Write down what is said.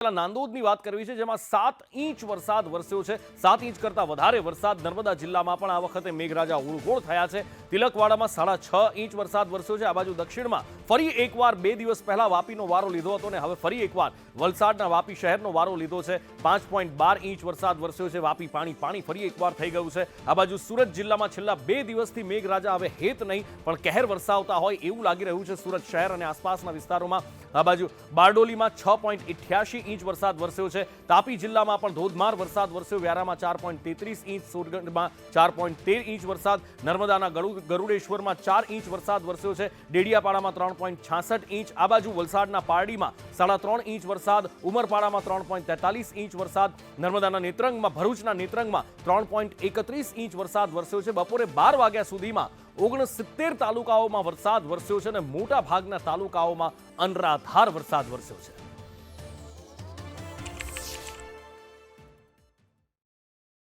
નાંદોદની વાત કરવી છે, જેમાં 7 ઇંચ વરસાદ વરસ્યો છે। 7 ઇંચ કરતા વધારે વરસાદ નર્મદા જિલ્લામાં પણ આ વખતે મેઘરાજા ઉળઘોળ થયા છે। તિલકવાડામાં 6.5 ઇંચ વરસાદ વરસ્યો છે। આ બાજુ દક્ષિણમાં ફરી એકવાર 2 દિવસ પહેલા વાપીનો વારો લીધો હતો અને હવે ફરી એકવાર વલસાડના વાપી શહેરનો વારો લીધો છે। 5.12 ઇંચ વરસાદ વરસ્યો છે। વાપી પાણી ફરી એકવાર થઈ ગયું છે। આ બાજુ સુરત જિલ્લામાં છેલ્લા 2 દિવસથી મેઘરાજા હવે હેત નહીં પણ કહેર વરસાવતા હોય એવું લાગી રહ્યું છે સુરત શહેર અને આસપાસના વિસ્તારોમાં। આ બાજુ બારડોલીમાં 6.88 ઇંચ વરસાદ વરસ્યો છે। તાપી જિલ્લામાં પણ ધોધમાર વરસાદ વરસ્યો। વ્યારામાં 4.33 ઇંચ, સોરગઢમાં 4.13 ઇંચ વરસાદ, નર્મદાના ગરુડેશ્વરમાં 4 ઇંચ વરસાદ વરસ્યો છે। ડેડિયાપાડામાં 3.66 ઇંચ, આ બાજુ વલસાડના પારડીમાં 3.5 ઇંચ વરસાદ, ઉમરપાડામાં 3.43 ઇંચ વરસાદ, નર્મદાના નેત્રંગમાં ભરૂચના નેત્રંગમાં 3.31 ઇંચ વરસાદ વરસ્યો છે। બપોરે 12 વાગ્યા સુધીમાં 69 તાલુકાઓમાં વરસાદ વરસ્યો છે અને મોટા ભાગના તાલુકાઓમાં અનરાધાર વરસાદ વરસ્યો છે।